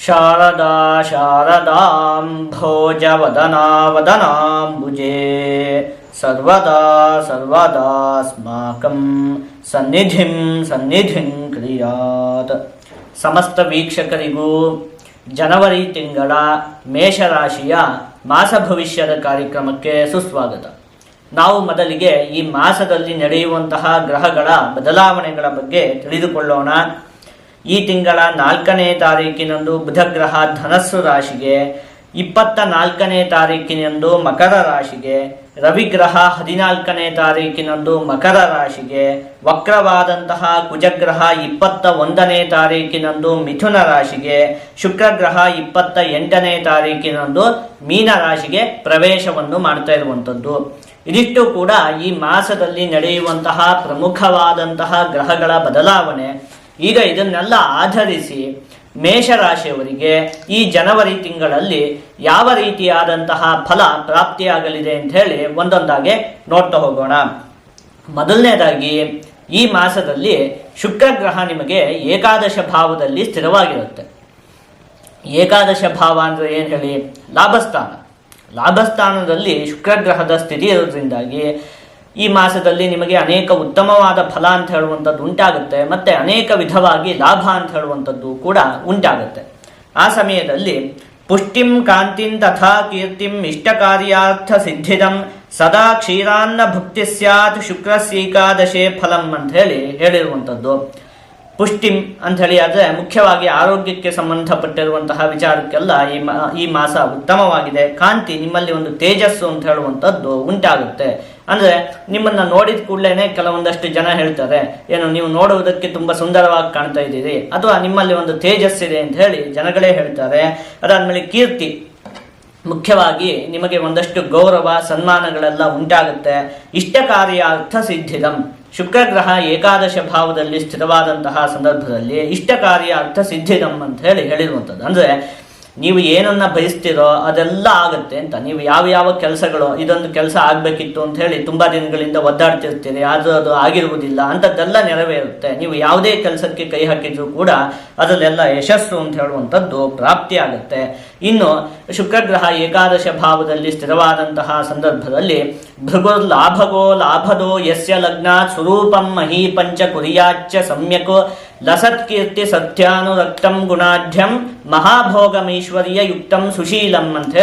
ಶಾರದಾ ಶಾರದಾಂ ಭೋಜವದನಾ ವದನಾಂಬುಜೇ ಸರ್ವದಾ ಸರ್ವದಾಸ್ಮಾಕಂ ಸನ್ನಿಧಿಂ ಸನ್ನಿಧಿಂ ಕ್ರಿಯಾತ್. ಸಮಸ್ತ ವೀಕ್ಷಕರಿಗೂ ಜನವರಿ ತಿಂಗಳ ಮೇಷರಾಶಿಯ ಮಾಸ ಭವಿಷ್ಯದ ಕಾರ್ಯಕ್ರಮಕ್ಕೆ ಸುಸ್ವಾಗತ. ನಾವು ಮೊದಲಿಗೆ ಈ ಮಾಸದಲ್ಲಿ ನಡೆಯುವಂತಹ ಗ್ರಹಗಳ ಬದಲಾವಣೆಗಳ ಬಗ್ಗೆ ತಿಳಿದುಕೊಳ್ಳೋಣ. ಈ ತಿಂಗಳ 4ನೇ ತಾರೀಕಿನಂದು ಬುಧ ಗ್ರಹ ಧನಸ್ಸು ರಾಶಿಗೆ, 24ನೇ ತಾರೀಕಿನಂದು ಮಕರ ರಾಶಿಗೆ, ರವಿಗ್ರಹ 14ನೇ ತಾರೀಕಿನಂದು ಮಕರ ರಾಶಿಗೆ, ವಕ್ರವಾದಂತಹ ಕುಜಗ್ರಹ 21ನೇ ತಾರೀಕಿನಂದು ಮಿಥುನ ರಾಶಿಗೆ, ಶುಕ್ರಗ್ರಹ 28ನೇ ತಾರೀಕಿನಂದು ಮೀನ ರಾಶಿಗೆ ಪ್ರವೇಶವನ್ನು ಮಾಡ್ತಾ ಇರುವಂಥದ್ದು. ಇದಿಷ್ಟು ಕೂಡ ಈ ಮಾಸದಲ್ಲಿ ನಡೆಯುವಂತಹ ಪ್ರಮುಖವಾದಂತಹ ಗ್ರಹಗಳ ಬದಲಾವಣೆ. ಈಗ ಇದನ್ನೆಲ್ಲ ಆಧರಿಸಿ ಮೇಷರಾಶಿಯವರಿಗೆ ಈ ಜನವರಿ ತಿಂಗಳಲ್ಲಿ ಯಾವ ರೀತಿಯಾದಂತಹ ಫಲ ಪ್ರಾಪ್ತಿಯಾಗಲಿದೆ ಅಂತ ಹೇಳಿ ಒಂದೊಂದಾಗಿ ನೋಡ್ತಾ ಹೋಗೋಣ. ಮೊದಲನೇದಾಗಿ ಈ ಮಾಸದಲ್ಲಿ ಶುಕ್ರಗ್ರಹ ನಿಮಗೆ ಏಕಾದಶ ಭಾವದಲ್ಲಿ ಸ್ಥಿರವಾಗಿರುತ್ತೆ. ಏಕಾದಶ ಭಾವ ಅಂದರೆ ಏನು ಹೇಳಿ? ಲಾಭಸ್ಥಾನ. ಲಾಭಸ್ಥಾನದಲ್ಲಿ ಶುಕ್ರಗ್ರಹದ ಸ್ಥಿತಿ ಇರೋದ್ರಿಂದಾಗಿ ಈ ಮಾಸದಲ್ಲಿ ನಿಮಗೆ ಅನೇಕ ಉತ್ತಮವಾದ ಫಲ ಅಂತ ಹೇಳುವಂಥದ್ದು ಉಂಟಾಗುತ್ತೆ, ಮತ್ತು ಅನೇಕ ವಿಧವಾಗಿ ಲಾಭ ಅಂತ ಹೇಳುವಂಥದ್ದು ಕೂಡ ಉಂಟಾಗುತ್ತೆ. ಆ ಸಮಯದಲ್ಲಿ ಪುಷ್ಟಿಂ ಕಾಂತಿಂ ತಥಾ ಕೀರ್ತಿಂ ಇಷ್ಟಕಾರ್ಯಾರ್ಥ ಸಿದ್ಧಿದಂ ಸದಾ ಕ್ಷೀರಾನ್ನ ಭಕ್ತಿ ಸ್ಯಾತ್ ಶುಕ್ರಸ್ಯೇಕಾದಶೇ ಫಲಂ ಅಂತ ಹೇಳಿರುವಂಥದ್ದು. ಪುಷ್ಟಿಂ ಅಂತ ಹೇಳಿ ಆದರೆ ಮುಖ್ಯವಾಗಿ ಆರೋಗ್ಯಕ್ಕೆ ಸಂಬಂಧಪಟ್ಟಿರುವಂತಹ ವಿಚಾರಕ್ಕೆಲ್ಲ ಈ ಮಾಸ ಉತ್ತಮವಾಗಿದೆ. ಕಾಂತಿ, ನಿಮ್ಮಲ್ಲಿ ಒಂದು ತೇಜಸ್ಸು ಅಂತ ಹೇಳುವಂಥದ್ದು ಉಂಟಾಗುತ್ತೆ. ಅಂದರೆ ನಿಮ್ಮನ್ನು ನೋಡಿದ ಕೂಡಲೇ ಕೆಲವೊಂದಷ್ಟು ಜನ ಹೇಳ್ತಾರೆ, ಏನು ನೀವು ನೋಡುವುದಕ್ಕೆ ತುಂಬ ಸುಂದರವಾಗಿ ಕಾಣ್ತಾ ಇದ್ದೀರಿ, ಅಥವಾ ನಿಮ್ಮಲ್ಲಿ ಒಂದು ತೇಜಸ್ಸಿದೆ ಅಂತ ಹೇಳಿ ಜನಗಳೇ ಹೇಳ್ತಾರೆ. ಅದಾದಮೇಲೆ ಕೀರ್ತಿ, ಮುಖ್ಯವಾಗಿ ನಿಮಗೆ ಒಂದಷ್ಟು ಗೌರವ ಸನ್ಮಾನಗಳೆಲ್ಲ ಉಂಟಾಗುತ್ತೆ. ಇಷ್ಟ ಕಾರ್ಯಾರ್ಥ ಸಿದ್ಧಿದಂ, ಶುಕ್ರಗ್ರಹ ಏಕಾದಶ ಭಾವದಲ್ಲಿ ಸ್ಥಿರವಾದಂತಹ ಸಂದರ್ಭದಲ್ಲಿ ಇಷ್ಟ ಕಾರ್ಯ ಅರ್ಥ ಸಿದ್ಧಿದಂ ಅಂತ ಹೇಳಿರುವಂಥದ್ದು. ಅಂದರೆ ನೀವು ಏನನ್ನ ಬಯಸ್ತೀರೋ ಅದೆಲ್ಲ ಆಗುತ್ತೆ ಅಂತ. ನೀವು ಯಾವ ಕೆಲಸಗಳು, ಇದೊಂದು ಕೆಲಸ ಆಗಬೇಕಿತ್ತು ಅಂತ ಹೇಳಿ ತುಂಬ ದಿನಗಳಿಂದ ಒದ್ದಾಡ್ತಿರ್ತೀರಿ, ಆದರೂ ಅದು ಆಗಿರುವುದಿಲ್ಲ, ಅಂಥದ್ದೆಲ್ಲ ನೆರವೇರುತ್ತೆ. ನೀವು ಯಾವುದೇ ಕೆಲಸಕ್ಕೆ ಕೈ ಹಾಕಿದ್ರು ಕೂಡ ಅದರಲ್ಲೆಲ್ಲ ಯಶಸ್ಸು ಅಂತ ಹೇಳುವಂಥದ್ದು ಪ್ರಾಪ್ತಿಯಾಗುತ್ತೆ. ಇನ್ನು ಶುಕ್ರಗ್ರಹ ಏಕಾದಶ ಭಾವದಲ್ಲಿ ಸ್ಥಿರವಾದಂತಹ ಸಂದರ್ಭದಲ್ಲಿ ಭೃಗುರ್ ಲಾಭಗೋ ಲಾಭದೋ ಯಸ್ಯ ಲಗ್ನಾತ್ ಸ್ವರೂಪಂ ಮಹೀ ಪಂಚ ಕುರಿಯಾಚ್ಚ ಸಮ್ಯಕ್ ಲಸತ್ಕೀರ್ತಿ ಸತ್ಯಾನುರಕ್ತಂ ಗುಣಾಢ್ಯಂ ಮಹಾಭೋಗಮೈಶ್ವರ್ಯ ಯುಕ್ತಂ ಸುಶೀಲಂ ಅಂತ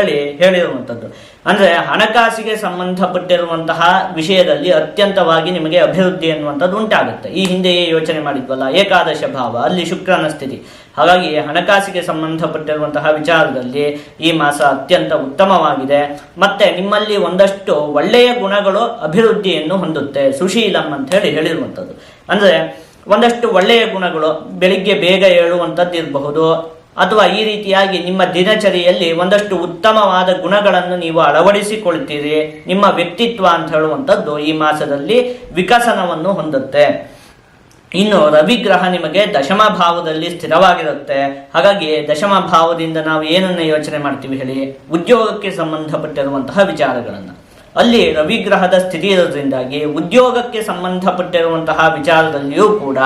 ಹೇಳಿರುವಂಥದ್ದು. ಅಂದರೆ ಹಣಕಾಸಿಗೆ ಸಂಬಂಧಪಟ್ಟಿರುವಂತಹ ವಿಷಯದಲ್ಲಿ ಅತ್ಯಂತವಾಗಿ ನಿಮಗೆ ಅಭಿವೃದ್ಧಿ ಅನ್ನುವಂಥದ್ದು ಉಂಟಾಗುತ್ತೆ. ಈ ಹಿಂದೆಯೇ ಯೋಚನೆ ಮಾಡಿದ್ವಲ್ಲ, ಏಕಾದಶ ಭಾವ, ಅಲ್ಲಿ ಶುಕ್ರನ ಸ್ಥಿತಿ. ಹಾಗಾಗಿ ಹಣಕಾಸಿಗೆ ಸಂಬಂಧಪಟ್ಟಿರುವಂತಹ ವಿಚಾರದಲ್ಲಿ ಈ ಮಾಸ ಅತ್ಯಂತ ಉತ್ತಮವಾಗಿದೆ. ಮತ್ತೆ ನಿಮ್ಮಲ್ಲಿ ಒಂದಷ್ಟು ಒಳ್ಳೆಯ ಗುಣಗಳು ಅಭಿವೃದ್ಧಿಯನ್ನು ಹೊಂದುತ್ತೆ. ಸುಶೀಲಂ ಅಂತ ಹೇಳಿರುವಂಥದ್ದು. ಅಂದರೆ ಒಂದಷ್ಟು ಒಳ್ಳೆಯ ಗುಣಗಳು, ಬೆಳಿಗ್ಗೆ ಬೇಗ ಏಳುವಂಥದ್ದು ಇರಬಹುದು, ಅಥವಾ ಈ ರೀತಿಯಾಗಿ ನಿಮ್ಮ ದಿನಚರಿಯಲ್ಲಿ ಒಂದಷ್ಟು ಉತ್ತಮವಾದ ಗುಣಗಳನ್ನು ನೀವು ಅಳವಡಿಸಿಕೊಳ್ತೀರಿ. ನಿಮ್ಮ ವ್ಯಕ್ತಿತ್ವ ಅಂತ ಹೇಳುವಂಥದ್ದು ಈ ಮಾಸದಲ್ಲಿ ವಿಕಸನವನ್ನು ಹೊಂದುತ್ತೆ. ಇನ್ನು ರವಿಗ್ರಹ ನಿಮಗೆ ದಶಮ ಭಾವದಲ್ಲಿ ಸ್ಥಿರವಾಗಿರುತ್ತೆ. ಹಾಗಾಗಿ ದಶಮ ಭಾವದಿಂದ ನಾವು ಏನನ್ನ ಯೋಚನೆ ಮಾಡ್ತೀವಿ ಹೇಳಿ? ಉದ್ಯೋಗಕ್ಕೆ ಸಂಬಂಧಪಟ್ಟಿರುವಂತಹ ವಿಚಾರಗಳನ್ನು. ಅಲ್ಲಿ ರವಿಗ್ರಹದ ಸ್ಥಿತಿ ಇರೋದ್ರಿಂದಾಗಿ ಉದ್ಯೋಗಕ್ಕೆ ಸಂಬಂಧಪಟ್ಟಿರುವಂತಹ ವಿಚಾರದಲ್ಲಿಯೂ ಕೂಡ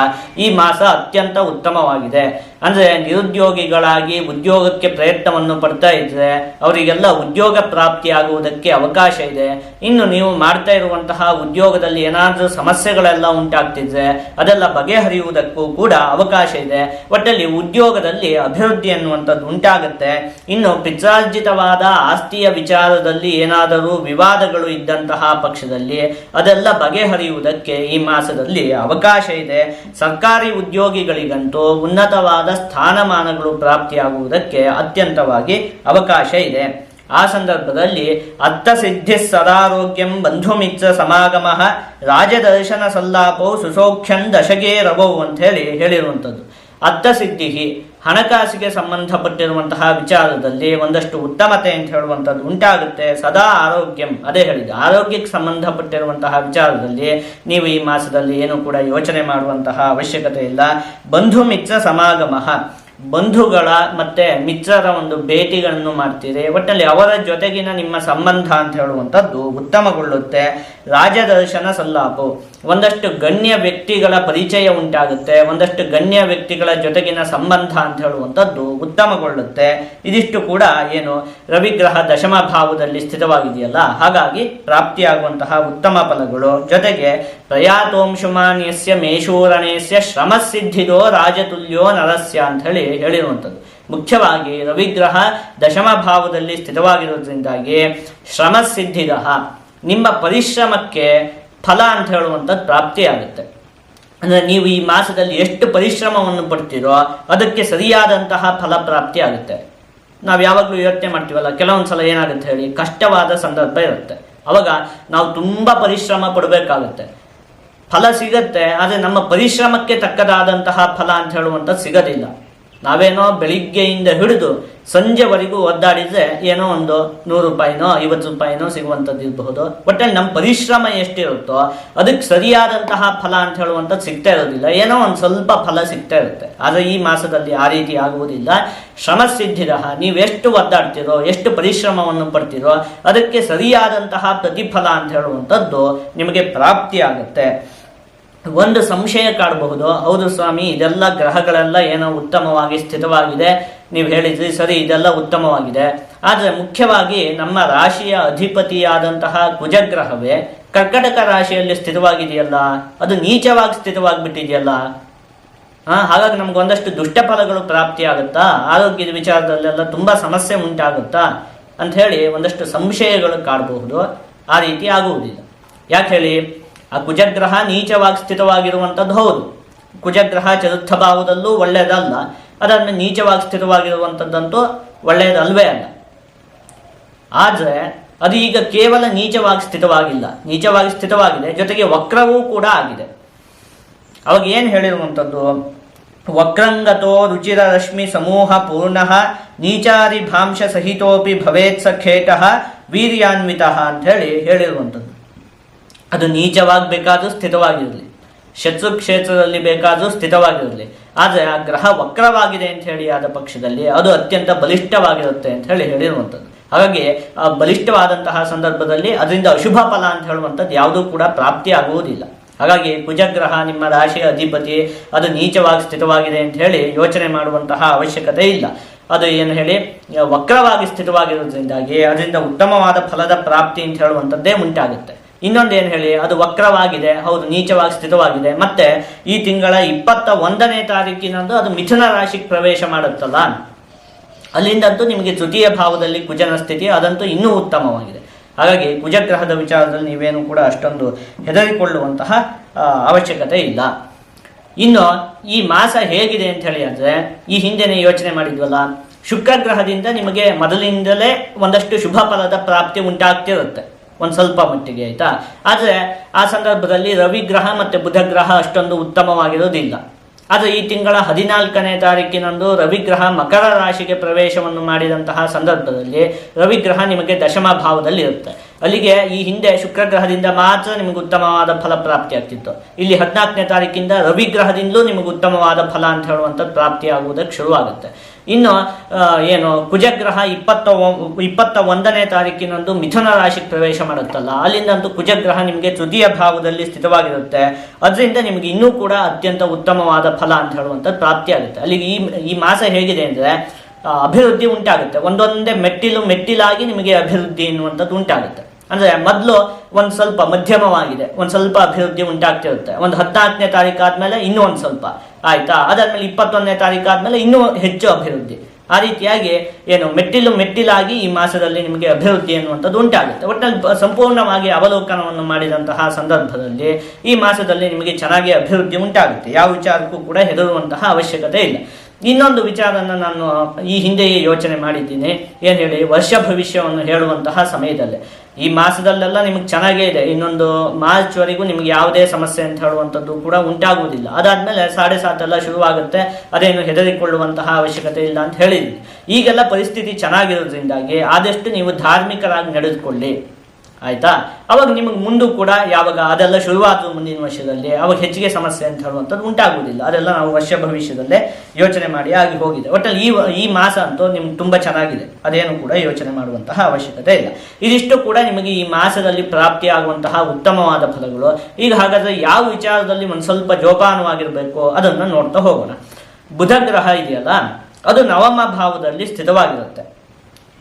ಈ ಮಾಸ ಅತ್ಯಂತ ಉತ್ತಮವಾಗಿದೆ. ಅಂದರೆ ನಿರುದ್ಯೋಗಿಗಳಾಗಿ ಉದ್ಯೋಗಕ್ಕೆ ಪ್ರಯತ್ನವನ್ನು ಪಡ್ತಾ ಇದ್ರೆ ಅವರಿಗೆಲ್ಲ ಉದ್ಯೋಗ ಪ್ರಾಪ್ತಿಯಾಗುವುದಕ್ಕೆ ಅವಕಾಶ ಇದೆ. ಇನ್ನು ನೀವು ಮಾಡ್ತಾ ಇರುವಂತಹ ಉದ್ಯೋಗದಲ್ಲಿ ಏನಾದರೂ ಸಮಸ್ಯೆಗಳೆಲ್ಲ ಉಂಟಾಗ್ತಿದ್ರೆ ಅದೆಲ್ಲ ಬಗೆಹರಿಯುವುದಕ್ಕೂ ಕೂಡ ಅವಕಾಶ ಇದೆ. ಒಟ್ಟಲ್ಲಿ ಉದ್ಯೋಗದಲ್ಲಿ ಅಭಿವೃದ್ಧಿ ಅನ್ನುವಂಥದ್ದು ಉಂಟಾಗುತ್ತೆ. ಇನ್ನು ಪಿತ್ರಾರ್ಜಿತವಾದ ಆಸ್ತಿಯ ವಿಚಾರದಲ್ಲಿ ಏನಾದರೂ ವಿವಾದಗಳು ಇದ್ದಂತಹ ಪಕ್ಷದಲ್ಲಿ ಅದೆಲ್ಲ ಬಗೆಹರಿಯುವುದಕ್ಕೆ ಈ ಮಾಸದಲ್ಲಿ ಅವಕಾಶ ಇದೆ. ಸರ್ಕಾರಿ ಉದ್ಯೋಗಿಗಳಿಗಂತೂ ಉನ್ನತವಾದ ಸ್ಥಾನಮಾನಗಳು ಪ್ರಾಪ್ತಿಯಾಗುವುದಕ್ಕೆ ಅತ್ಯಂತವಾಗಿ ಅವಕಾಶ ಇದೆ. ಆ ಸಂದರ್ಭದಲ್ಲಿ ಅರ್ಥಸಿದ್ಧಿ ಸದಾರೋಗ್ಯಂ ಬಂಧುಮಿತ್ರ ಸಮಾಗಮ ರಾಜದರ್ಶನ ಸಲ್ಲಾಪೌ ಸುಸೌಖ್ಯಂ ದಶಗೇ ರವೌ ಅಂತ ಹೇಳಿರುವಂಥದ್ದು. ಅರ್ಥಸಿದ್ಧಿ, ಹಣಕಾಸಿಗೆ ಸಂಬಂಧಪಟ್ಟಿರುವಂತಹ ವಿಚಾರದಲ್ಲಿ ಒಂದಷ್ಟು ಉತ್ತಮತೆ ಅಂತ ಹೇಳುವಂಥದ್ದು ಉಂಟಾಗುತ್ತೆ. ಸದಾ ಆರೋಗ್ಯಂ, ಅದೇ ಹೇಳಿದೆ, ಆರೋಗ್ಯಕ್ಕೆ ಸಂಬಂಧಪಟ್ಟಿರುವಂತಹ ವಿಚಾರದಲ್ಲಿ ನೀವು ಈ ಮಾಸದಲ್ಲಿ ಏನು ಕೂಡ ಯೋಚನೆ ಮಾಡುವಂತಹ ಅವಶ್ಯಕತೆ ಇಲ್ಲ. ಬಂಧು ಮಿತ್ರ ಸಮಾಗಮ, ಬಂಧುಗಳ ಮತ್ತೆ ಮಿತ್ರರ ಒಂದು ಭೇಟಿಗಳನ್ನು ಮಾಡ್ತೀರಿ. ಒಟ್ಟಲ್ಲಿ ಅವರ ಜೊತೆಗಿನ ನಿಮ್ಮ ಸಂಬಂಧ ಅಂತ ಹೇಳುವಂಥದ್ದು ಉತ್ತಮಗೊಳ್ಳುತ್ತೆ. ರಾಜದರ್ಶನ ಸಲ್ಲಾಪು, ಒಂದಷ್ಟು ಗಣ್ಯ ವ್ಯಕ್ತಿಗಳ ಪರಿಚಯ ಉಂಟಾಗುತ್ತೆ, ಒಂದಷ್ಟು ಗಣ್ಯ ವ್ಯಕ್ತಿಗಳ ಜೊತೆಗಿನ ಸಂಬಂಧ ಅಂತ ಹೇಳುವಂಥದ್ದು ಉತ್ತಮಗೊಳ್ಳುತ್ತೆ. ಇದಿಷ್ಟು ಕೂಡ ಏನು ರವಿಗ್ರಹ ದಶಮ ಭಾವದಲ್ಲಿ ಸ್ಥಿತವಾಗಿದೆಯಲ್ಲ, ಹಾಗಾಗಿ ಪ್ರಾಪ್ತಿಯಾಗುವಂತಹ ಉತ್ತಮ ಫಲಗಳು. ಜೊತೆಗೆ ಪ್ರಯಾತೋಂಶುಮಾನ್ಯಸ್ಯ ಮೇಷೂರಣೇಸ್ಯ ಶ್ರಮಸಿದ್ಧಿದೋ ರಾಜತುಲ್ಯೋ ನರಸ್ಯ ಅಂತ ಹೇಳಿರುವಂಥದ್ದು. ಮುಖ್ಯವಾಗಿ ರವಿಗ್ರಹ ದಶಮ ಭಾವದಲ್ಲಿ ಸ್ಥಿತವಾಗಿರೋದ್ರಿಂದಾಗಿ ಶ್ರಮಸಿದ್ಧಿದ, ನಿಮ್ಮ ಪರಿಶ್ರಮಕ್ಕೆ ಫಲ ಅಂತ ಹೇಳುವಂಥದ್ದು ಪ್ರಾಪ್ತಿಯಾಗುತ್ತೆ. ಅಂದರೆ ನೀವು ಈ ಮಾಸದಲ್ಲಿ ಎಷ್ಟು ಪರಿಶ್ರಮವನ್ನು ಪಡ್ತೀರೋ ಅದಕ್ಕೆ ಸರಿಯಾದಂತಹ ಫಲ ಪ್ರಾಪ್ತಿ ಆಗುತ್ತೆ. ನಾವು ಯಾವಾಗಲೂ ಯೋಚನೆ ಮಾಡ್ತೀವಲ್ಲ, ಕೆಲವೊಂದು ಸಲ ಏನಾಗುತ್ತೆ ಹೇಳಿ, ಕಷ್ಟವಾದ ಸಂದರ್ಭ ಇರುತ್ತೆ, ಅವಾಗ ನಾವು ತುಂಬ ಪರಿಶ್ರಮ ಪಡಬೇಕಾಗುತ್ತೆ. ಫಲ ಸಿಗತ್ತೆ, ಆದರೆ ನಮ್ಮ ಪರಿಶ್ರಮಕ್ಕೆ ತಕ್ಕದಾದಂತಹ ಫಲ ಅಂತ ಹೇಳುವಂಥದ್ದು ಸಿಗೋದಿಲ್ಲ. ನಾವೇನೋ ಬೆಳಿಗ್ಗೆಯಿಂದ ಹಿಡಿದು ಸಂಜೆವರೆಗೂ ಒದ್ದಾಡಿದ್ರೆ ಏನೋ ಒಂದು 100 ರೂಪಾಯಿನೋ 50 ರೂಪಾಯಿನೋ ಸಿಗುವಂಥದ್ದು ಇರಬಹುದು. ಒಟ್ಟಲ್ಲಿ ನಮ್ಮ ಪರಿಶ್ರಮ ಎಷ್ಟಿರುತ್ತೋ ಅದಕ್ಕೆ ಸರಿಯಾದಂತಹ ಫಲ ಅಂತ ಹೇಳುವಂಥದ್ದು ಸಿಗ್ತಾ ಇರೋದಿಲ್ಲ, ಏನೋ ಒಂದು ಸ್ವಲ್ಪ ಫಲ ಸಿಗ್ತಾ ಇರುತ್ತೆ. ಆದರೆ ಈ ಮಾಸದಲ್ಲಿ ಆ ರೀತಿ ಆಗುವುದಿಲ್ಲ. ಶ್ರಮಸಿದ್ಧಿದ, ನೀವೆಷ್ಟು ಒದ್ದಾಡ್ತೀರೋ, ಎಷ್ಟು ಪರಿಶ್ರಮವನ್ನು ಪಡ್ತೀರೋ ಅದಕ್ಕೆ ಸರಿಯಾದಂತಹ ಪ್ರತಿಫಲ ಅಂತ ಹೇಳುವಂಥದ್ದು ನಿಮಗೆ ಪ್ರಾಪ್ತಿಯಾಗುತ್ತೆ. ಒಂದು ಸಂಶಯ ಕಾಡಬಹುದು, ಹೌದು ಸ್ವಾಮಿ, ಇದೆಲ್ಲ ಗ್ರಹಗಳೆಲ್ಲ ಏನೋ ಉತ್ತಮವಾಗಿ ಸ್ಥಿತವಾಗಿದೆ, ನೀವು ಹೇಳಿದ್ರಿ ಸರಿ, ಇದೆಲ್ಲ ಉತ್ತಮವಾಗಿದೆ. ಆದರೆ ಮುಖ್ಯವಾಗಿ ನಮ್ಮ ರಾಶಿಯ ಅಧಿಪತಿಯಾದಂತಹ ಕುಜಗ್ರಹವೇ ಕರ್ಕಟಕ ರಾಶಿಯಲ್ಲಿ ಸ್ಥಿತವಾಗಿದೆಯಲ್ಲ, ಅದು ನೀಚವಾಗಿ ಸ್ಥಿತವಾಗಿಬಿಟ್ಟಿದೆಯಲ್ಲ, ಹಾಗಾಗಿ ನಮ್ಗೆ ಒಂದಷ್ಟು ದುಷ್ಟ ಫಲಗಳು ಪ್ರಾಪ್ತಿಯಾಗುತ್ತಾ, ಆರೋಗ್ಯದ ವಿಚಾರದಲ್ಲೆಲ್ಲ ತುಂಬ ಸಮಸ್ಯೆ ಉಂಟಾಗುತ್ತಾ ಅಂಥೇಳಿ ಒಂದಷ್ಟು ಸಂಶಯಗಳು ಕಾಡಬಹುದು. ಆ ರೀತಿ ಆಗುವುದಿಲ್ಲ. ಯಾಕೆ ಹೇಳಿ, ಆ ಕುಜಗ್ರಹ ನೀಚವಾಗಿ ಸ್ಥಿತವಾಗಿರುವಂಥದ್ದು ಹೌದು, ಕುಜಗ್ರಹ ಚತುರ್ಥ ಭಾವದಲ್ಲೂ ಒಳ್ಳೆಯದಲ್ಲ, ಅದನ್ನು ನೀಚವಾಗಿ ಸ್ಥಿತವಾಗಿರುವಂಥದ್ದಂತೂ ಒಳ್ಳೆಯದಲ್ವೇ ಅಲ್ಲ. ಆದರೆ ಅದು ಈಗ ಕೇವಲ ನೀಚವಾಗಿ ಸ್ಥಿತವಾಗಿಲ್ಲ, ನೀಚವಾಗಿ ಸ್ಥಿತವಾಗಿದೆ, ಜೊತೆಗೆ ವಕ್ರವೂ ಕೂಡ ಆಗಿದೆ. ಅವಾಗ ಏನು ಹೇಳಿರುವಂಥದ್ದು, ವಕ್ರಂಗತೋ ರುಚಿರ ರಶ್ಮಿ ಸಮೂಹ ಪೂರ್ಣ ನೀಚಾರಿ ಭಾಂಶ ಸಹಿತೋಪಿ ಭವೇತ್ಸ ಖೇಟಃ ವೀರ್ಯಾನ್ವಿತ ಅಂತ ಹೇಳಿರುವಂಥದ್ದು. ಅದು ನೀಚವಾಗಬೇಕಾದ್ರೂ ಸ್ಥಿತವಾಗಿರಲಿ, ಶತ್ರು ಕ್ಷೇತ್ರದಲ್ಲಿ ಬೇಕಾದರೂ ಸ್ಥಿತವಾಗಿರಲಿ, ಆದರೆ ಆ ಗ್ರಹ ವಕ್ರವಾಗಿದೆ ಅಂತ ಹೇಳಿ ಆದ ಪಕ್ಷದಲ್ಲಿ ಅದು ಅತ್ಯಂತ ಬಲಿಷ್ಠವಾಗಿರುತ್ತೆ ಅಂತ ಹೇಳಿರುವಂಥದ್ದು. ಹಾಗಾಗಿ ಆ ಬಲಿಷ್ಠವಾದಂತಹ ಸಂದರ್ಭದಲ್ಲಿ ಅದರಿಂದ ಅಶುಭ ಫಲ ಅಂತ ಹೇಳುವಂಥದ್ದು ಯಾವುದೂ ಕೂಡ ಪ್ರಾಪ್ತಿ ಆಗುವುದಿಲ್ಲ. ಹಾಗಾಗಿ ಕುಜಗ್ರಹ ನಿಮ್ಮ ರಾಶಿಯ ಅಧಿಪತಿ, ಅದು ನೀಚವಾಗಿ ಸ್ಥಿತವಾಗಿದೆ ಅಂತ ಹೇಳಿ ಯೋಚನೆ ಮಾಡುವಂತಹ ಅವಶ್ಯಕತೆ ಇಲ್ಲ. ಅದು ಏನು ಹೇಳಿ ವಕ್ರವಾಗಿ ಸ್ಥಿತವಾಗಿರೋದ್ರಿಂದಾಗಿ ಅದರಿಂದ ಉತ್ತಮವಾದ ಫಲದ ಪ್ರಾಪ್ತಿ ಅಂತ ಹೇಳುವಂಥದ್ದೇ ಉಂಟಾಗುತ್ತೆ. ಇನ್ನೊಂದು ಏನು ಹೇಳಿ, ಅದು ವಕ್ರವಾಗಿದೆ, ಹೌದು, ನೀಚವಾಗಿ ಸ್ಥಿತವಾಗಿದೆ, ಮತ್ತೆ ಈ ತಿಂಗಳ 21ನೇ ತಾರೀಕಿನಂದು ಅದು ಮಿಥುನ ರಾಶಿಗೆ ಪ್ರವೇಶ ಮಾಡುತ್ತಲ್ಲ, ಅಲ್ಲಿಂದಂತೂ ನಿಮಗೆ ತೃತೀಯ ಭಾವದಲ್ಲಿ ಕುಜನ ಸ್ಥಿತಿ, ಅದಂತೂ ಇನ್ನೂ ಉತ್ತಮವಾಗಿದೆ. ಹಾಗಾಗಿ ಕುಜಗ್ರಹದ ವಿಚಾರದಲ್ಲಿ ನೀವೇನು ಕೂಡ ಅಷ್ಟೊಂದು ಹೆದರಿಕೊಳ್ಳುವಂತಹ ಅವಶ್ಯಕತೆ ಇಲ್ಲ. ಇನ್ನು ಈ ಮಾಸ ಹೇಗಿದೆ ಅಂತ ಹೇಳಿ ಅಂದರೆ, ಈ ಹಿಂದೆನೇ ಯೋಚನೆ ಮಾಡಿದ್ವಲ್ಲ, ಶುಕ್ರಗ್ರಹದಿಂದ ನಿಮಗೆ ಮೊದಲಿಂದಲೇ ಒಂದಷ್ಟು ಶುಭ ಫಲದ ಪ್ರಾಪ್ತಿ ಉಂಟಾಗ್ತಿರುತ್ತೆ ಒಂದು ಸ್ವಲ್ಪ ಮಟ್ಟಿಗೆ, ಆಯಿತಾ. ಆದರೆ ಆ ಸಂದರ್ಭದಲ್ಲಿ ರವಿಗ್ರಹ ಮತ್ತು ಬುಧಗ್ರಹ ಅಷ್ಟೊಂದು ಉತ್ತಮವಾಗಿರೋದಿಲ್ಲ. ಆದರೆ ಈ ತಿಂಗಳ 14ನೇ ತಾರೀಕಿನಂದು ರವಿಗ್ರಹ ಮಕರ ರಾಶಿಗೆ ಪ್ರವೇಶವನ್ನು ಮಾಡಿದಂತಹ ಸಂದರ್ಭದಲ್ಲಿ ರವಿಗ್ರಹ ನಿಮಗೆ ದಶಮ ಭಾವದಲ್ಲಿ ಇರುತ್ತೆ. ಅಲ್ಲಿಗೆ ಈ ಹಿಂದೆ ಶುಕ್ರಗ್ರಹದಿಂದ ಮಾತ್ರ ನಿಮಗೆ ಉತ್ತಮವಾದ ಫಲ ಪ್ರಾಪ್ತಿ ಆಗ್ತಿತ್ತು. ಇಲ್ಲಿ 14ನೇ ತಾರೀಕಿಂದ ರವಿಗ್ರಹದಿಂದಲೂ ನಿಮಗೆ ಉತ್ತಮವಾದ ಫಲ ಅಂತ ಹೇಳುವಂಥದ್ದು ಪ್ರಾಪ್ತಿಯಾಗುವುದಕ್ಕೆ ಶುರುವಾಗುತ್ತೆ. ಇನ್ನು ಏನು ಕುಜಗ್ರಹ 21ನೇ ತಾರೀಕಿನಂದು ಮಿಥುನ ರಾಶಿಗೆ ಪ್ರವೇಶ ಮಾಡುತ್ತಲ್ಲ, ಅಲ್ಲಿಂದಂತೂ ಕುಜಗ್ರಹ ನಿಮಗೆ ತೃತೀಯ ಭಾವದಲ್ಲಿ ಸ್ಥಿತವಾಗಿರುತ್ತೆ. ಅದರಿಂದ ನಿಮಗೆ ಇನ್ನೂ ಕೂಡ ಅತ್ಯಂತ ಉತ್ತಮವಾದ ಫಲ ಅಂತ ಹೇಳುವಂಥದ್ದು ಪ್ರಾಪ್ತಿಯಾಗುತ್ತೆ. ಅಲ್ಲಿಗೆ ಈ ಮಾಸ ಹೇಗಿದೆ ಅಂದರೆ ಅಭಿವೃದ್ಧಿ ಉಂಟಾಗುತ್ತೆ, ಒಂದೊಂದೇ ಮೆಟ್ಟಿಲಾಗಿ ನಿಮಗೆ ಅಭಿವೃದ್ಧಿ ಎನ್ನುವಂಥದ್ದು ಉಂಟಾಗುತ್ತೆ. ಅಂದರೆ ಮೊದಲು ಒಂದು ಸ್ವಲ್ಪ ಮಧ್ಯಮವಾಗಿದೆ, ಒಂದು ಸ್ವಲ್ಪ ಅಭಿವೃದ್ಧಿ ಉಂಟಾಗ್ತಿರುತ್ತೆ. ಒಂದು 14ನೇ ತಾರೀಕು ಆದಮೇಲೆ ಇನ್ನೂ ಒಂದು ಸ್ವಲ್ಪ ಆಯಿತಾ, ಅದಾದಮೇಲೆ 21ನೇ ತಾರೀಕು ಆದಮೇಲೆ ಇನ್ನೂ ಹೆಚ್ಚು ಅಭಿವೃದ್ಧಿ. ಆ ರೀತಿಯಾಗಿ ಏನು ಮೆಟ್ಟಿಲಾಗಿ ಈ ಮಾಸದಲ್ಲಿ ನಿಮಗೆ ಅಭಿವೃದ್ಧಿ ಎನ್ನುವಂಥದ್ದು ಉಂಟಾಗುತ್ತೆ. ಒಟ್ಟಿನಲ್ಲಿ ಸಂಪೂರ್ಣವಾಗಿ ಅವಲೋಕನವನ್ನು ಮಾಡಿದಂತಹ ಸಂದರ್ಭದಲ್ಲಿ ಈ ಮಾಸದಲ್ಲಿ ನಿಮಗೆ ಚೆನ್ನಾಗಿ ಅಭಿವೃದ್ಧಿ ಉಂಟಾಗುತ್ತೆ. ಯಾವ ವಿಚಾರಕ್ಕೂ ಕೂಡ ಹೆದರುವಂತಹ ಅವಶ್ಯಕತೆ ಇಲ್ಲ. ಇನ್ನೊಂದು ವಿಚಾರವನ್ನು ನಾನು ಈ ಹಿಂದೆಯೇ ಯೋಚನೆ ಮಾಡಿದ್ದೀನಿ, ಏನು ಹೇಳಿ, ವರ್ಷ ಭವಿಷ್ಯವನ್ನು ಹೇಳುವಂತಹ ಸಮಯದಲ್ಲಿ ಈ ಮಾಸದಲ್ಲೆಲ್ಲ ನಿಮಗೆ ಚೆನ್ನಾಗೇ ಇದೆ, ಇನ್ನೊಂದು ಮಾರ್ಚ್ವರೆಗೂ ನಿಮಗೆ ಯಾವುದೇ ಸಮಸ್ಯೆ ಅಂತ ಹೇಳುವಂಥದ್ದು ಕೂಡ ಉಂಟಾಗುವುದಿಲ್ಲ. ಅದಾದಮೇಲೆ 7.5 ಶುರುವಾಗುತ್ತೆ, ಅದೇನು ಹೆದರಿಕೊಳ್ಳುವಂತಹ ಅವಶ್ಯಕತೆ ಇಲ್ಲ ಅಂತ ಹೇಳಿದ್ವಿ. ಈಗೆಲ್ಲ ಪರಿಸ್ಥಿತಿ ಚೆನ್ನಾಗಿರೋದ್ರಿಂದಾಗಿ ಆದಷ್ಟು ನೀವು ಧಾರ್ಮಿಕರಾಗಿ ನಡೆದುಕೊಳ್ಳಿ. ಆಯ್ತಾ. ಅವಾಗ ನಿಮಗೆ ಮುಂದೂ ಕೂಡ ಯಾವಾಗ ಅದೆಲ್ಲ ಶುರುವಾದ ಮುಂದಿನ ವರ್ಷದಲ್ಲಿ ಅವಾಗ ಹೆಚ್ಚಿಗೆ ಸಮಸ್ಯೆ ಅಂತ ಹೇಳುವಂಥದ್ದು ಉಂಟಾಗುವುದಿಲ್ಲ. ಅದೆಲ್ಲ ನಾವು ವರ್ಷ ಭವಿಷ್ಯದಲ್ಲೇ ಯೋಚನೆ ಮಾಡಿ ಆಗಿ ಹೋಗಿದೆ. ಒಟ್ಟಲ್ಲಿ ಈ ಮಾಸ ಅಂತೂ ನಿಮ್ಗೆ ತುಂಬ ಚೆನ್ನಾಗಿದೆ, ಅದೇನು ಕೂಡ ಯೋಚನೆ ಮಾಡುವಂತಹ ಅವಶ್ಯಕತೆ ಇಲ್ಲ. ಇದಿಷ್ಟು ಕೂಡ ನಿಮಗೆ ಈ ಮಾಸದಲ್ಲಿ ಪ್ರಾಪ್ತಿಯಾಗುವಂತಹ ಉತ್ತಮವಾದ ಫಲಗಳು. ಈಗ ಹಾಗಾದರೆ ಯಾವ ವಿಚಾರದಲ್ಲಿ ಒಂದು ಸ್ವಲ್ಪ ಜೋಪಾನವಾಗಿರಬೇಕು ಅದನ್ನು ನೋಡ್ತಾ ಹೋಗೋಣ. ಬುಧ ಗ್ರಹ ಇದೆಯಲ್ಲ, ಅದು ನವಮ ಭಾವದಲ್ಲಿ ಸ್ಥಿತವಾಗಿರುತ್ತೆ.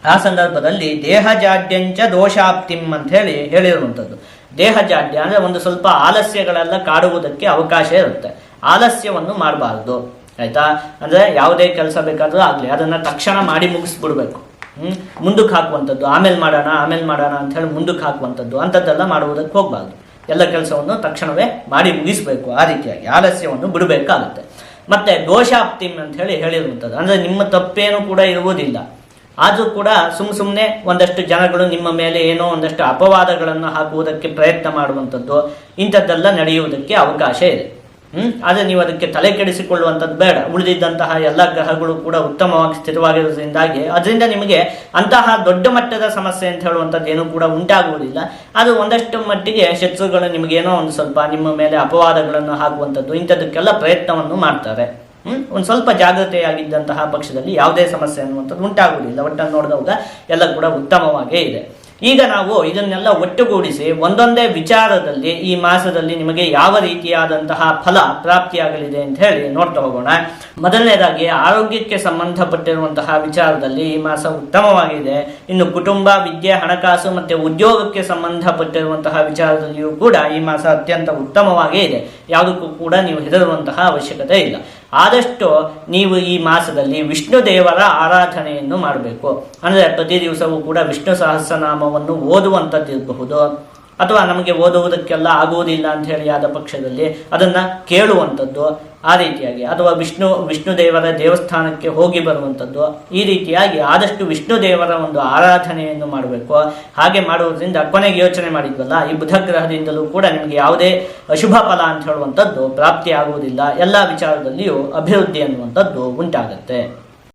ಆ ಸಂದರ್ಭದಲ್ಲಿ ದೇಹಜಾಡ್ಯಂಚ ದೋಷಾಪ್ತಿಂ ಅಂತ ಹೇಳಿರುವಂಥದ್ದು. ದೇಹಜಾಡ್ಯ ಅಂದರೆ ಒಂದು ಸ್ವಲ್ಪ ಆಲಸ್ಯಗಳೆಲ್ಲ ಕಾಡುವುದಕ್ಕೆ ಅವಕಾಶ ಇರುತ್ತೆ. ಆಲಸ್ಯವನ್ನು ಮಾಡಬಾರ್ದು, ಆಯ್ತಾ. ಅಂದರೆ ಯಾವುದೇ ಕೆಲಸ ಬೇಕಾದರೂ ಆಗಲಿ ಅದನ್ನು ತಕ್ಷಣ ಮಾಡಿ ಮುಗಿಸ್ಬಿಡ್ಬೇಕು. ಮುಂದಕ್ಕೆ ಹಾಕುವಂಥದ್ದು, ಆಮೇಲೆ ಮಾಡೋಣ ಅಂತ ಹೇಳಿ ಮುಂದಕ್ಕೆ ಹಾಕುವಂಥದ್ದು ಅಂಥದ್ದೆಲ್ಲ ಮಾಡುವುದಕ್ಕೆ ಹೋಗಬಾರ್ದು. ಎಲ್ಲ ಕೆಲಸವನ್ನು ತಕ್ಷಣವೇ ಮಾಡಿ ಮುಗಿಸ್ಬೇಕು. ಆ ರೀತಿಯಾಗಿ ಆಲಸ್ಯವನ್ನು ಬಿಡಬೇಕಾಗುತ್ತೆ. ಮತ್ತೆ ದೋಷಾಪ್ತಿಂ ಅಂತ ಹೇಳಿರುವಂಥದ್ದು ಅಂದರೆ ನಿಮ್ಮ ತಪ್ಪೇನೂ ಕೂಡ ಇರುವುದಿಲ್ಲ. ಆದರೂ ಕೂಡ ಸುಮ್ಮನೆ ಒಂದಷ್ಟು ಜನಗಳು ನಿಮ್ಮ ಮೇಲೆ ಏನೋ ಒಂದಷ್ಟು ಅಪವಾದಗಳನ್ನು ಹಾಕುವುದಕ್ಕೆ ಪ್ರಯತ್ನ ಮಾಡುವಂಥದ್ದು ಇಂಥದ್ದೆಲ್ಲ ನಡೆಯುವುದಕ್ಕೆ ಅವಕಾಶ ಇದೆ. ಆದರೆ ನೀವು ಅದಕ್ಕೆ ತಲೆ ಕೆಡಿಸಿಕೊಳ್ಳುವಂಥದ್ದು ಬೇಡ. ಉಳಿದಿದ್ದಂತಹ ಎಲ್ಲ ಗ್ರಹಗಳು ಕೂಡ ಉತ್ತಮವಾಗಿ ಸ್ಥಿರವಾಗಿರೋದ್ರಿಂದಾಗಿ ಅದರಿಂದ ನಿಮಗೆ ಅಂತಹ ದೊಡ್ಡ ಮಟ್ಟದ ಸಮಸ್ಯೆ ಅಂತ ಹೇಳುವಂಥದ್ದು ಏನೂ ಕೂಡ ಉಂಟಾಗುವುದಿಲ್ಲ. ಅದು ಒಂದಷ್ಟು ಮಟ್ಟಿಗೆ ಶತ್ರುಗಳು ನಿಮಗೇನೋ ಒಂದು ಸ್ವಲ್ಪ ನಿಮ್ಮ ಮೇಲೆ ಅಪವಾದಗಳನ್ನು ಹಾಕುವಂಥದ್ದು ಇಂಥದಕ್ಕೆಲ್ಲ ಪ್ರಯತ್ನವನ್ನು ಮಾಡ್ತಾರೆ. ಒಂದು ಸ್ವಲ್ಪ ಜಾಗ್ರತೆಯಾಗಿದ್ದಂತಹ ಪಕ್ಷದಲ್ಲಿ ಯಾವುದೇ ಸಮಸ್ಯೆ ಅನ್ನುವಂಥದ್ದು ಉಂಟಾಗುವುದಿಲ್ಲ. ಒಟ್ಟನ್ನು ನೋಡಿದಾಗ ಎಲ್ಲ ಕೂಡ ಉತ್ತಮವಾಗೇ ಇದೆ. ಈಗ ನಾವು ಇದನ್ನೆಲ್ಲ ಒಟ್ಟುಗೂಡಿಸಿ ಒಂದೊಂದೇ ವಿಚಾರದಲ್ಲಿ ಈ ಮಾಸದಲ್ಲಿ ನಿಮಗೆ ಯಾವ ರೀತಿಯಾದಂತಹ ಫಲ ಪ್ರಾಪ್ತಿಯಾಗಲಿದೆ ಅಂತ ಹೇಳಿ ನೋಡ್ತಾ ಹೋಗೋಣ. ಮೊದಲನೇದಾಗಿ ಆರೋಗ್ಯಕ್ಕೆ ಸಂಬಂಧಪಟ್ಟಿರುವಂತಹ ವಿಚಾರದಲ್ಲಿ ಈ ಮಾಸ ಉತ್ತಮವಾಗಿದೆ. ಇನ್ನು ಕುಟುಂಬ, ವಿದ್ಯೆ, ಹಣಕಾಸು ಮತ್ತು ಉದ್ಯೋಗಕ್ಕೆ ಸಂಬಂಧಪಟ್ಟಿರುವಂತಹ ವಿಚಾರದಲ್ಲಿಯೂ ಕೂಡ ಈ ಮಾಸ ಅತ್ಯಂತ ಉತ್ತಮವಾಗೇ ಇದೆ. ಯಾವುದಕ್ಕೂ ಕೂಡ ನೀವು ಹೆದರುವಂತಹ ಅವಶ್ಯಕತೆ ಇಲ್ಲ. ಆದಷ್ಟು ನೀವು ಈ ಮಾಸದಲ್ಲಿ ವಿಷ್ಣು ದೇವರ ಆರಾಧನೆಯನ್ನು ಮಾಡಬೇಕು. ಅಂದರೆ ಪ್ರತಿ ದಿವಸವೂ ಕೂಡ ವಿಷ್ಣು ಸಹಸ್ರನಾಮವನ್ನು ಓದುವಂಥದ್ದಿರಬಹುದು, ಅಥವಾ ನಮಗೆ ಓದುವುದಕ್ಕೆಲ್ಲ ಆಗುವುದಿಲ್ಲ ಅಂತ ಹೇಳಿ ಆದ ಪಕ್ಷದಲ್ಲಿ ಅದನ್ನು ಕೇಳುವಂಥದ್ದು, ಆ ರೀತಿಯಾಗಿ ಅಥವಾ ವಿಷ್ಣು ದೇವರ ದೇವಸ್ಥಾನಕ್ಕೆ ಹೋಗಿ ಬರುವಂಥದ್ದು, ಈ ರೀತಿಯಾಗಿ ಆದಷ್ಟು ವಿಷ್ಣು ದೇವರ ಒಂದು ಆರಾಧನೆಯನ್ನು ಮಾಡಬೇಕು. ಹಾಗೆ ಮಾಡುವುದರಿಂದ ಕೊನೆಗೆ ಯೋಚನೆ ಮಾಡಿದ್ವಲ್ಲ, ಈ ಬುಧ ಗ್ರಹದಿಂದಲೂ ಕೂಡ ನಿಮಗೆ ಯಾವುದೇ ಅಶುಭ ಫಲ ಅಂತ ಹೇಳುವಂಥದ್ದು ಪ್ರಾಪ್ತಿ ಆಗುವುದಿಲ್ಲ. ಎಲ್ಲ ವಿಚಾರದಲ್ಲಿಯೂ ಅಭಿವೃದ್ಧಿ ಅನ್ನುವಂಥದ್ದು ಉಂಟಾಗುತ್ತೆ.